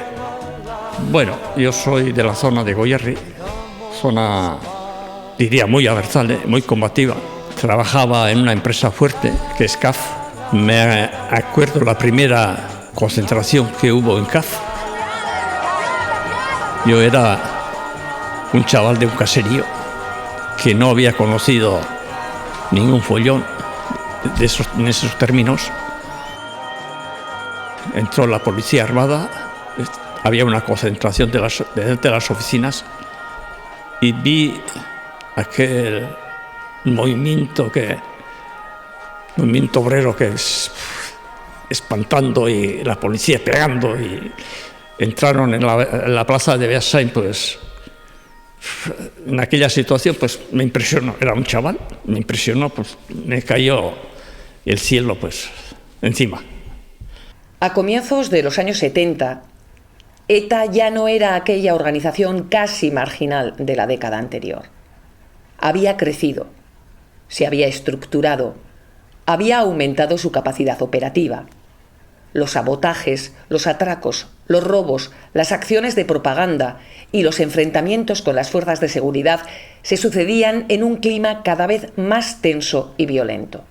bueno, yo soy de la zona de Goierri, zona, diría, muy abertzale, muy combativa. Trabajaba en una empresa fuerte, que es CAF. Me acuerdo la primera concentración que hubo en CAF. Yo era un chaval de un caserío que no había conocido ningún follón en esos términos. Entró la policía armada, había una concentración de las oficinas y vi aquel movimiento obrero que espantando y la policía pegando, y entraron en la plaza de Versailles, pues en aquella situación pues me impresionó, era un chaval, me impresionó, pues me cayó el cielo pues encima. A comienzos de los años 70, ETA ya no era aquella organización casi marginal de la década anterior. Había crecido, se había estructurado, había aumentado su capacidad operativa. Los sabotajes, los atracos, los robos, las acciones de propaganda y los enfrentamientos con las fuerzas de seguridad se sucedían en un clima cada vez más tenso y violento.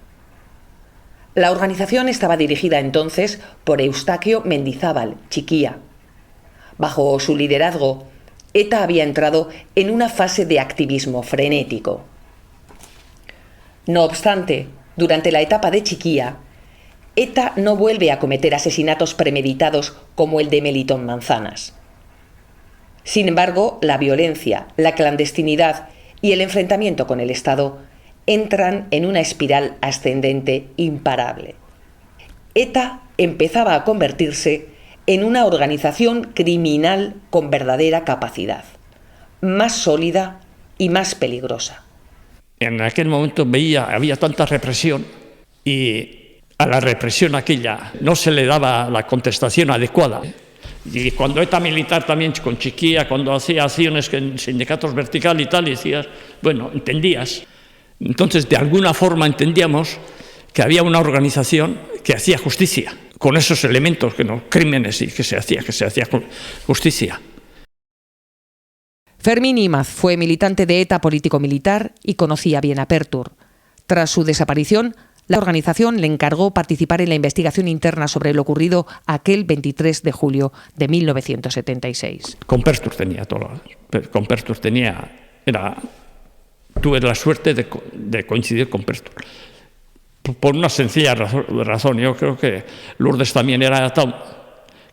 La organización estaba dirigida entonces por Eustaquio Mendizábal, Chiquía. Bajo su liderazgo, ETA había entrado en una fase de activismo frenético. No obstante, durante la etapa de Chiquía, ETA no vuelve a cometer asesinatos premeditados como el de Melitón Manzanas. Sin embargo, la violencia, la clandestinidad y el enfrentamiento con el Estado entran en una espiral ascendente imparable. ETA empezaba a convertirse en una organización criminal con verdadera capacidad, más sólida y más peligrosa. En aquel momento había tanta represión y a la represión aquella no se le daba la contestación adecuada. Y cuando ETA militar también con Chiquía, cuando hacía acciones en sindicatos vertical y tal, decías, bueno, entendías. Entonces, de alguna forma entendíamos que había una organización que hacía justicia, con esos elementos, que no crímenes, y que se hacía justicia. Fermín Imaz fue militante de ETA político-militar y conocía bien a Pertur. Tras su desaparición, la organización le encargó participar en la investigación interna sobre lo ocurrido aquel 23 de julio de 1976. Con Pertur tenía todo. Con Pertur tuve la suerte de coincidir con Pertur. Por una sencilla razón. Yo creo que Lourdes también era de Ataun.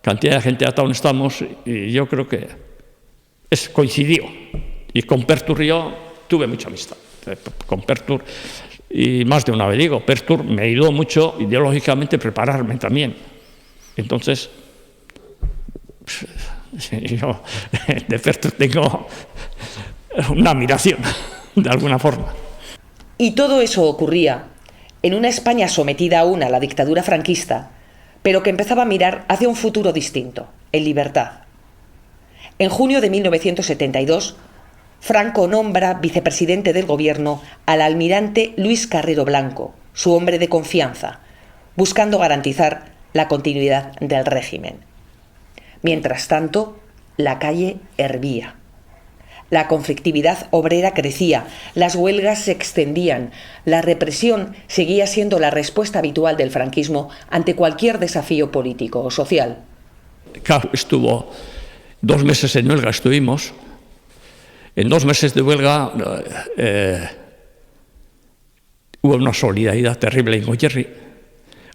Cantidad de gente de Ataun estamos, y yo creo que coincidió. Y con Pertur yo tuve mucha amistad. Con Pertur. Y más de una vez digo, Pertur me ayudó mucho ideológicamente a prepararme también. Entonces, yo de Pertur tengo una admiración, de alguna forma. Y todo eso ocurría en una España sometida aún a la dictadura franquista, pero que empezaba a mirar hacia un futuro distinto, en libertad. En junio de 1972, Franco nombra vicepresidente del gobierno al almirante Luis Carrero Blanco, su hombre de confianza, buscando garantizar la continuidad del régimen. Mientras tanto, la calle hervía. La conflictividad obrera crecía, las huelgas se extendían, la represión seguía siendo la respuesta habitual del franquismo ante cualquier desafío político o social. Estuvo 2 meses en huelga, estuvimos. En 2 meses de huelga hubo una solidaridad terrible en Goierri,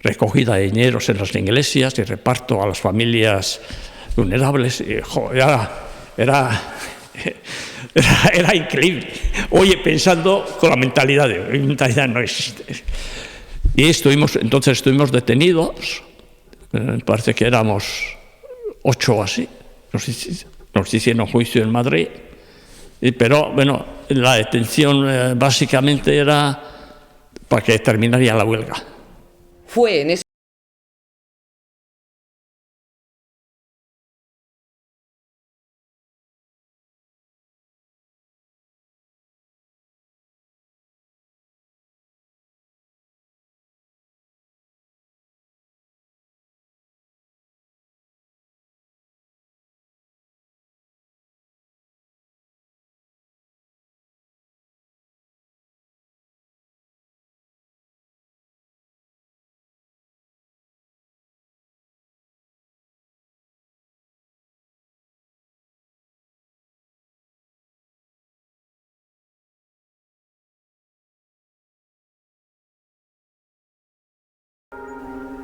recogida de dineros en las iglesias y reparto a las familias vulnerables. Y, era increíble. Oye, pensando con la mentalidad de hoy, mentalidad no existe. Y entonces estuvimos detenidos, parece que éramos 8 o así, nos hicieron juicio en Madrid. Pero bueno, la detención básicamente era para que terminaría la huelga. Fue en ese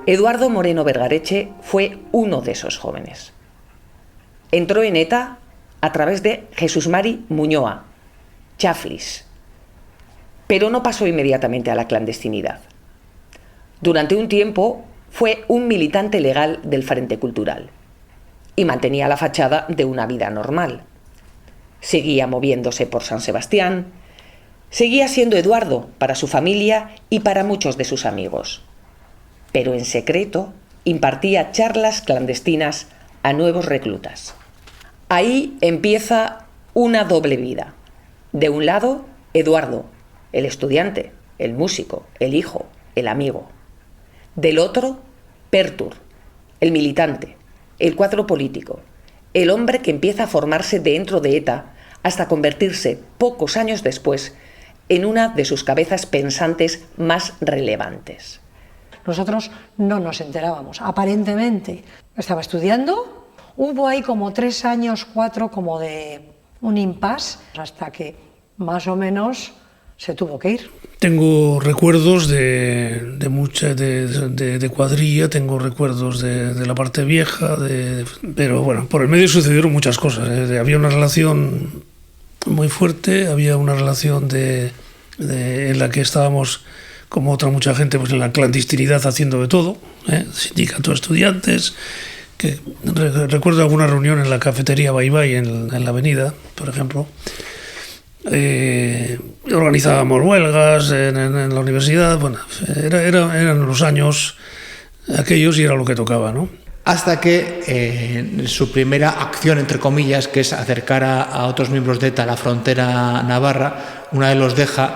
Eduardo Moreno Vergareche fue uno de esos jóvenes. Entró en ETA a través de Jesús Mari Muñoa, Chaflis, pero no pasó inmediatamente a la clandestinidad. Durante un tiempo fue un militante legal del Frente Cultural y mantenía la fachada de una vida normal. Seguía moviéndose por San Sebastián, seguía siendo Eduardo para su familia y para muchos de sus amigos, pero en secreto impartía charlas clandestinas a nuevos reclutas. Ahí empieza una doble vida. De un lado, Eduardo, el estudiante, el músico, el hijo, el amigo. Del otro, Pertur, el militante, el cuadro político, el hombre que empieza a formarse dentro de ETA hasta convertirse, pocos años después, en una de sus cabezas pensantes más relevantes. Nosotros no nos enterábamos. Aparentemente estaba estudiando, hubo ahí como 3 años, 4, como de un impasse, hasta que más o menos se tuvo que ir. Tengo recuerdos de cuadrilla, tengo recuerdos de la parte vieja, pero bueno, por el medio sucedieron muchas cosas. Había una relación muy fuerte, había una relación en la que estábamos, como otra mucha gente, pues en la clandestinidad haciendo de todo, sindicato de estudiantes. Que recuerdo alguna reunión en la cafetería Bye Bye en la avenida, por ejemplo. Organizábamos huelgas en la universidad. Bueno, eran los años aquellos y era lo que tocaba, ¿no? Hasta que su primera acción, entre comillas, que es acercar a otros miembros de ETA a la frontera navarra, una vez los deja,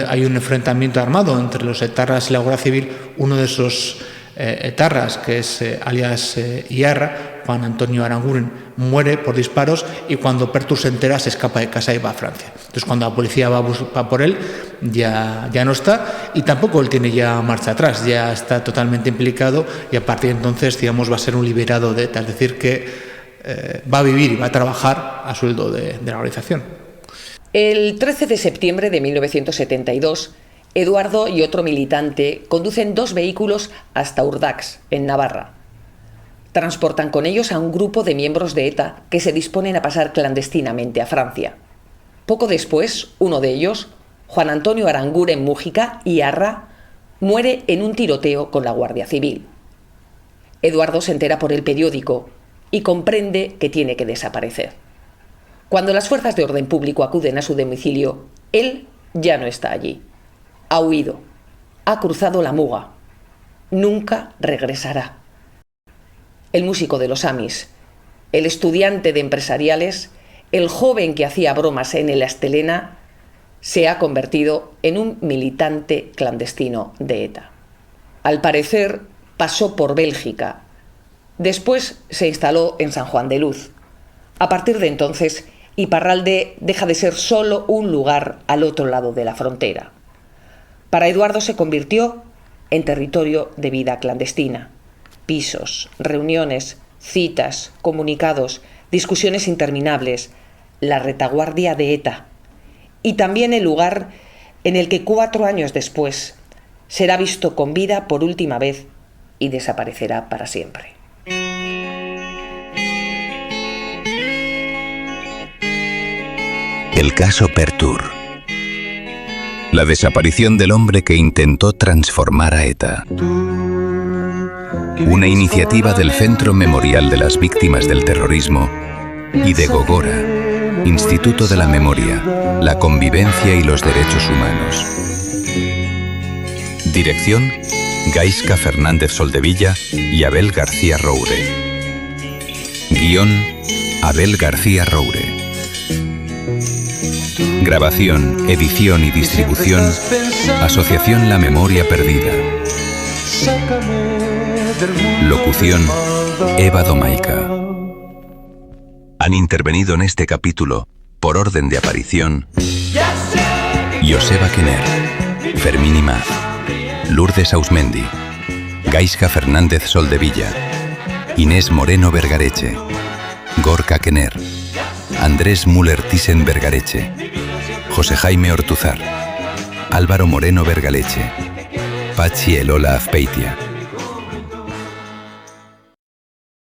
hay un enfrentamiento armado entre los etarras y la Guardia Civil. Uno de esos etarras, que es alias Iarra, Juan Antonio Aranguren, muere por disparos, y cuando Pertur se entera se escapa de casa y va a Francia. Entonces cuando la policía va por él ya no está, y tampoco él tiene ya marcha atrás, ya está totalmente implicado, y a partir de entonces, digamos, va a ser un liberado de ETA, es decir, que va a vivir y va a trabajar a sueldo de la organización. El 13 de septiembre de 1972, Eduardo y otro militante conducen 2 vehículos hasta Urdax, en Navarra. Transportan con ellos a un grupo de miembros de ETA que se disponen a pasar clandestinamente a Francia. Poco después, uno de ellos, Juan Antonio Aranguren Mújica Iarra, muere en un tiroteo con la Guardia Civil. Eduardo se entera por el periódico y comprende que tiene que desaparecer. Cuando las fuerzas de orden público acuden a su domicilio, él ya no está allí. Ha huido, ha cruzado la Muga, nunca regresará. El músico de los Amis, el estudiante de empresariales, el joven que hacía bromas en el Astelena, se ha convertido en un militante clandestino de ETA. Al parecer, pasó por Bélgica. Después se instaló en San Juan de Luz. A partir de entonces, Iparralde deja de ser solo un lugar al otro lado de la frontera. Para Eduardo se convirtió en territorio de vida clandestina. Pisos, reuniones, citas, comunicados, discusiones interminables, la retaguardia de ETA, y también el lugar en el que 4 años después será visto con vida por última vez y desaparecerá para siempre. El caso Pertur. La desaparición del hombre que intentó transformar a ETA. Una iniciativa del Centro Memorial de las Víctimas del Terrorismo y de Gogora, Instituto de la Memoria, la Convivencia y los Derechos Humanos. Dirección: Gaisca Fernández Soldevilla y Abel García Roure. Guión: Abel García Roure. Grabación, edición y distribución: Asociación La Memoria Perdida. Locución: Eva Domaica. Han intervenido en este capítulo, por orden de aparición, Joseba Kenner, Fermín Imaz, Lourdes Ausmendi, Gaisca Fernández Soldevilla, Inés Moreno Vergareche, Gorka Kenner, Andrés Müller Thyssen Vergareche, José Jaime Ortuzar, Álvaro Moreno Vergaleche, Pachi Elola Azpeitia.